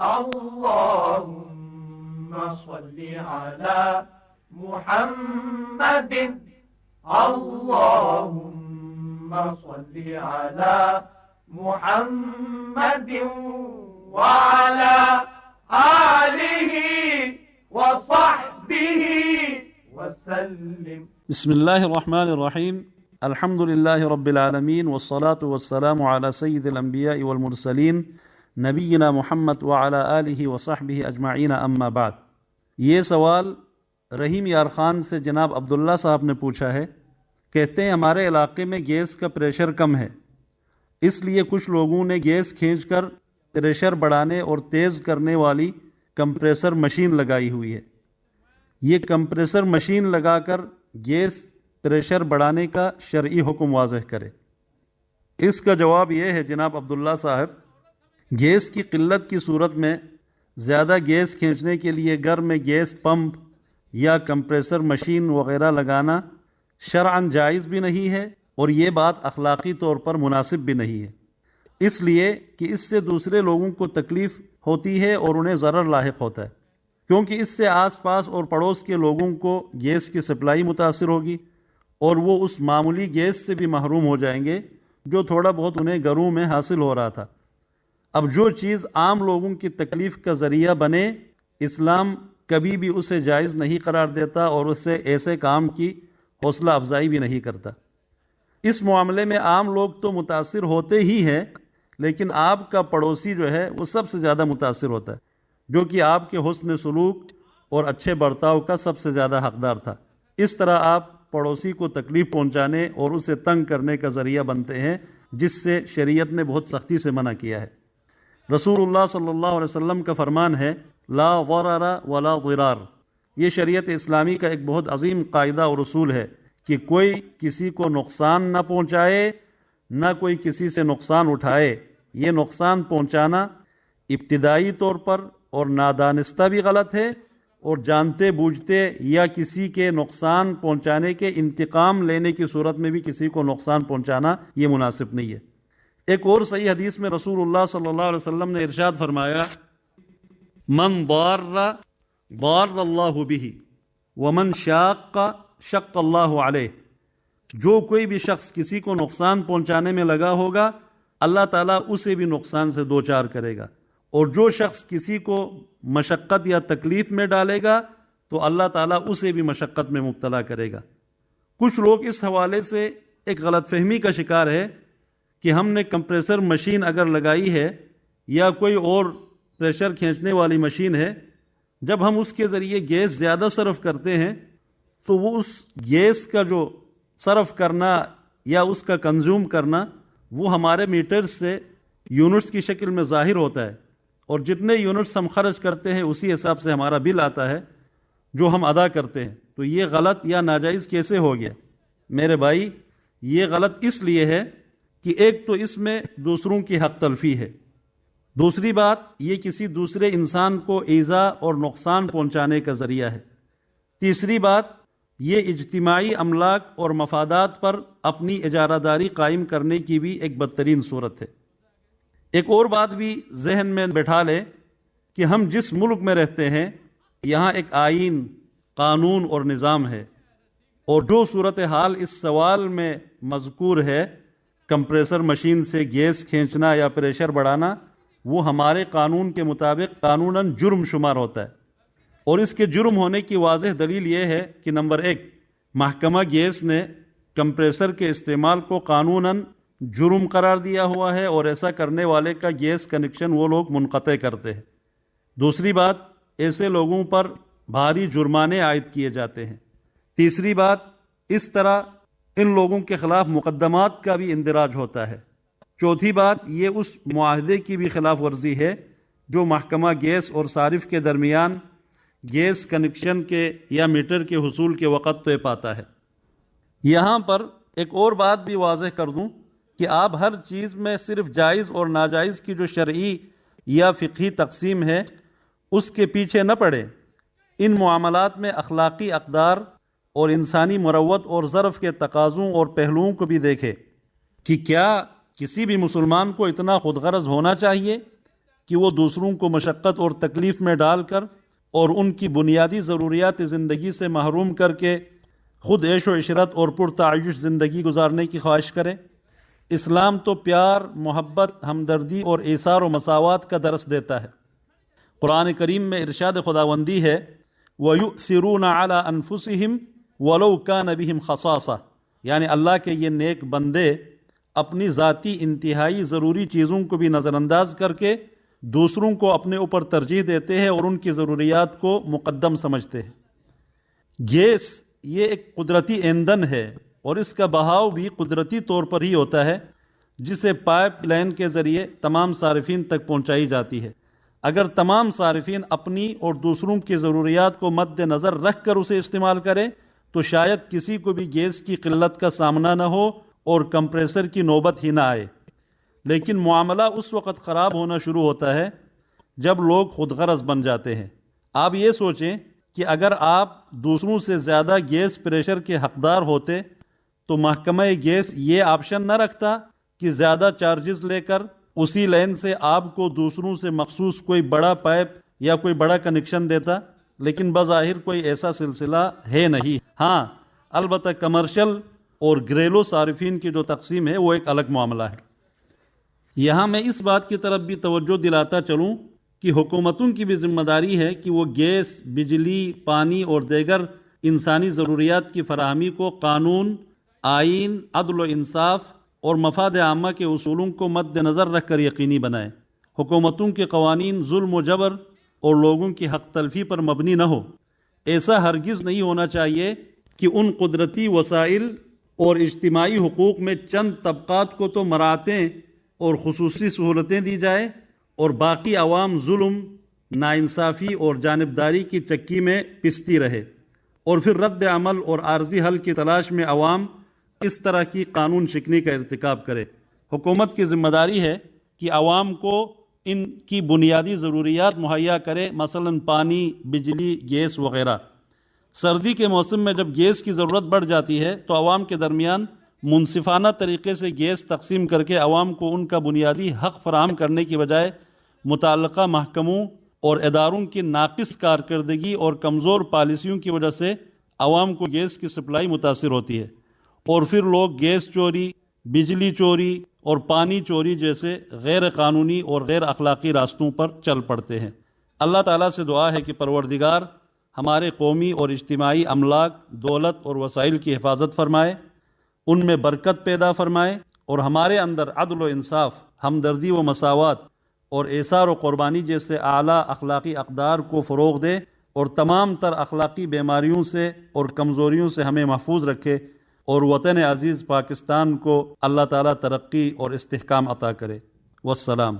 اللهم صل على محمد اللهم صل على محمد وعلى آله وصحبه وسلم. بسم اللہ الرحمن الرحیم. الحمد للہ رب العالمین والصلاة والسلام علی سید الانبیاء والمرسلین نبینا محمد وعلی آلہ وصحبہ اجمعین اما بعد. یہ سوال رحیم یار خان سے جناب عبداللہ صاحب نے پوچھا ہے. کہتے ہیں ہمارے علاقے میں گیس کا پریشر کم ہے، اس لیے کچھ لوگوں نے گیس کھینچ کر پریشر بڑھانے اور تیز کرنے والی کمپریسر مشین لگائی ہوئی ہے. یہ کمپریسر مشین لگا کر گیس پریشر بڑھانے کا شرعی حکم واضح کرے. اس کا جواب یہ ہے جناب عبداللہ صاحب، گیس کی قلت کی صورت میں زیادہ گیس کھینچنے کے لیے گھر میں گیس پمپ یا کمپریسر مشین وغیرہ لگانا شرعاً جائز بھی نہیں ہے اور یہ بات اخلاقی طور پر مناسب بھی نہیں ہے، اس لیے کہ اس سے دوسرے لوگوں کو تکلیف ہوتی ہے اور انہیں ضرر لاحق ہوتا ہے، کیونکہ اس سے آس پاس اور پڑوس کے لوگوں کو گیس کی سپلائی متاثر ہوگی اور وہ اس معمولی گیس سے بھی محروم ہو جائیں گے جو تھوڑا بہت انہیں گھروں میں حاصل ہو رہا تھا. اب جو چیز عام لوگوں کی تکلیف کا ذریعہ بنے، اسلام کبھی بھی اسے جائز نہیں قرار دیتا اور اس سے ایسے کام کی حوصلہ افزائی بھی نہیں کرتا. اس معاملے میں عام لوگ تو متاثر ہوتے ہی ہیں، لیکن آپ کا پڑوسی جو ہے وہ سب سے زیادہ متاثر ہوتا ہے، جو کہ آپ کے حسن سلوک اور اچھے برتاؤ کا سب سے زیادہ حقدار تھا. اس طرح آپ پڑوسی کو تکلیف پہنچانے اور اسے تنگ کرنے کا ذریعہ بنتے ہیں، جس سے شریعت نے بہت سختی سے منع کیا ہے. رسول اللہ صلی اللہ علیہ وسلم کا فرمان ہے لا ضرر ولا ضرار. یہ شریعت اسلامی کا ایک بہت عظیم قاعدہ اور اصول ہے کہ کوئی کسی کو نقصان نہ پہنچائے، نہ کوئی کسی سے نقصان اٹھائے. یہ نقصان پہنچانا ابتدائی طور پر اور نادانستہ بھی غلط ہے، اور جانتے بوجھتے یا کسی کے نقصان پہنچانے کے انتقام لینے کی صورت میں بھی کسی کو نقصان پہنچانا یہ مناسب نہیں ہے. ایک اور صحیح حدیث میں رسول اللہ صلی اللہ علیہ وسلم نے ارشاد فرمایا من ضار ضار اللہ بہ ومن شاق شق اللہ علیہ. جو کوئی بھی شخص کسی کو نقصان پہنچانے میں لگا ہوگا، اللہ تعالیٰ اسے بھی نقصان سے دوچار کرے گا، اور جو شخص کسی کو مشقت یا تکلیف میں ڈالے گا تو اللہ تعالیٰ اسے بھی مشقت میں مبتلا کرے گا. کچھ لوگ اس حوالے سے ایک غلط فہمی کا شکار ہے کہ ہم نے کمپریسر مشین اگر لگائی ہے یا کوئی اور پریشر کھینچنے والی مشین ہے، جب ہم اس کے ذریعے گیس زیادہ صرف کرتے ہیں تو وہ اس گیس کا جو صرف کرنا یا اس کا کنزیوم کرنا وہ ہمارے میٹر سے یونٹس کی شکل میں ظاہر ہوتا ہے، اور جتنے یونٹس ہم خرچ کرتے ہیں اسی حساب سے ہمارا بل آتا ہے جو ہم ادا کرتے ہیں. تو یہ غلط یا ناجائز کیسے ہو گیا؟ میرے بھائی، یہ غلط اس لیے ہے کہ ایک تو اس میں دوسروں کی حق تلفی ہے، دوسری بات یہ کسی دوسرے انسان کو ایذا اور نقصان پہنچانے کا ذریعہ ہے، تیسری بات یہ اجتماعی املاک اور مفادات پر اپنی اجارہ داری قائم کرنے کی بھی ایک بدترین صورت ہے. ایک اور بات بھی ذہن میں بٹھا لے کہ ہم جس ملک میں رہتے ہیں یہاں ایک آئین، قانون اور نظام ہے، اور جو صورتحال اس سوال میں مذکور ہے کمپریسر مشین سے گیس کھینچنا یا پریشر بڑھانا، وہ ہمارے قانون کے مطابق قانوناً جرم شمار ہوتا ہے. اور اس کے جرم ہونے کی واضح دلیل یہ ہے کہ نمبر 1، محکمہ گیس نے کمپریسر کے استعمال کو قانوناً جرم قرار دیا ہوا ہے اور ایسا کرنے والے کا گیس کنیکشن وہ لوگ منقطع کرتے ہیں. دوسری بات، ایسے لوگوں پر بھاری جرمانے عائد کیے جاتے ہیں. تیسری بات، اس طرح ان لوگوں کے خلاف مقدمات کا بھی اندراج ہوتا ہے. چوتھی بات، یہ اس معاہدے کی بھی خلاف ورزی ہے جو محکمہ گیس اور صارف کے درمیان گیس کنیکشن کے یا میٹر کے حصول کے وقت طے پاتا ہے. یہاں پر ایک اور بات بھی واضح کر دوں کہ آپ ہر چیز میں صرف جائز اور ناجائز کی جو شرعی یا فقہی تقسیم ہے اس کے پیچھے نہ پڑیں. ان معاملات میں اخلاقی اقدار اور انسانی مروت اور ظرف کے تقاضوں اور پہلوؤں کو بھی دیکھے کہ کیا کسی بھی مسلمان کو اتنا خود غرض ہونا چاہیے کہ وہ دوسروں کو مشقت اور تکلیف میں ڈال کر اور ان کی بنیادی ضروریات زندگی سے محروم کر کے خود عیش و عشرت اور پرتعیش زندگی گزارنے کی خواہش کرے؟ اسلام تو پیار، محبت، ہمدردی اور ایثار و مساوات کا درس دیتا ہے۔ قرآن کریم میں ارشاد خداوندی ہے وَيُؤْثِرُونَ عَلَىٰ أَنفُسِهِمْ وَلَوْ كَانَ بِهِمْ خَصَاصَةٌ، یعنی اللہ کے یہ نیک بندے اپنی ذاتی انتہائی ضروری چیزوں کو بھی نظر انداز کر کے دوسروں کو اپنے اوپر ترجیح دیتے ہیں اور ان کی ضروریات کو مقدم سمجھتے ہیں۔ گیس یہ ایک قدرتی ایندھن ہے اور اس کا بہاؤ بھی قدرتی طور پر ہی ہوتا ہے، جسے پائپ لائن کے ذریعے تمام صارفین تک پہنچائی جاتی ہے۔ اگر تمام صارفین اپنی اور دوسروں کی ضروریات کو مد نظر رکھ کر اسے استعمال کرے تو شاید کسی کو بھی گیس کی قلت کا سامنا نہ ہو اور کمپریسر کی نوبت ہی نہ آئے۔ لیکن معاملہ اس وقت خراب ہونا شروع ہوتا ہے جب لوگ خود غرض بن جاتے ہیں۔ آپ یہ سوچیں کہ اگر آپ دوسروں سے زیادہ گیس پریشر کے حقدار ہوتے تو محکمہ گیس یہ آپشن نہ رکھتا کہ زیادہ چارجز لے کر اسی لائن سے آپ کو دوسروں سے مخصوص کوئی بڑا پائپ یا کوئی بڑا کنیکشن دیتا، لیکن بظاہر کوئی ایسا سلسلہ ہے نہیں۔ ہاں البتہ کمرشل اور گھریلو صارفین کی جو تقسیم ہے وہ ایک الگ معاملہ ہے۔ یہاں میں اس بات کی طرف بھی توجہ دلاتا چلوں کہ حکومتوں کی بھی ذمہ داری ہے کہ وہ گیس، بجلی، پانی اور دیگر انسانی ضروریات کی فراہمی کو قانون، آئین، عدل و انصاف اور مفاد عامہ کے اصولوں کو مد نظر رکھ کر یقینی بنائیں۔ حکومتوں کے قوانین ظلم و جبر اور لوگوں کی حق تلفی پر مبنی نہ ہو۔ ایسا ہرگز نہیں ہونا چاہیے کہ ان قدرتی وسائل اور اجتماعی حقوق میں چند طبقات کو تو مراعاتیں اور خصوصی سہولتیں دی جائے اور باقی عوام ظلم، ناانصافی اور جانبداری کی چکی میں پستی رہے، اور پھر رد عمل اور عارضی حل کی تلاش میں عوام اس طرح کی قانون شکنی کا ارتکاب کرے۔ حکومت کی ذمہ داری ہے کہ عوام کو ان کی بنیادی ضروریات مہیا کرے، مثلا پانی، بجلی، گیس وغیرہ۔ سردی کے موسم میں جب گیس کی ضرورت بڑھ جاتی ہے تو عوام کے درمیان منصفانہ طریقے سے گیس تقسیم کر کے عوام کو ان کا بنیادی حق فراہم کرنے کی بجائے متعلقہ محکموں اور اداروں کی ناقص کارکردگی اور کمزور پالیسیوں کی وجہ سے عوام کو گیس کی سپلائی متاثر ہوتی ہے، اور پھر لوگ گیس چوری، بجلی چوری اور پانی چوری جیسے غیر قانونی اور غیر اخلاقی راستوں پر چل پڑتے ہیں۔ اللہ تعالیٰ سے دعا ہے کہ پروردگار ہمارے قومی اور اجتماعی املاک، دولت اور وسائل کی حفاظت فرمائے، ان میں برکت پیدا فرمائے اور ہمارے اندر عدل و انصاف، ہمدردی و مساوات اور ایثار و قربانی جیسے اعلیٰ اخلاقی اقدار کو فروغ دے اور تمام تر اخلاقی بیماریوں سے اور کمزوریوں سے ہمیں محفوظ رکھے، اور وطن عزیز پاکستان کو اللہ تعالیٰ ترقی اور استحکام عطا کرے۔ والسلام۔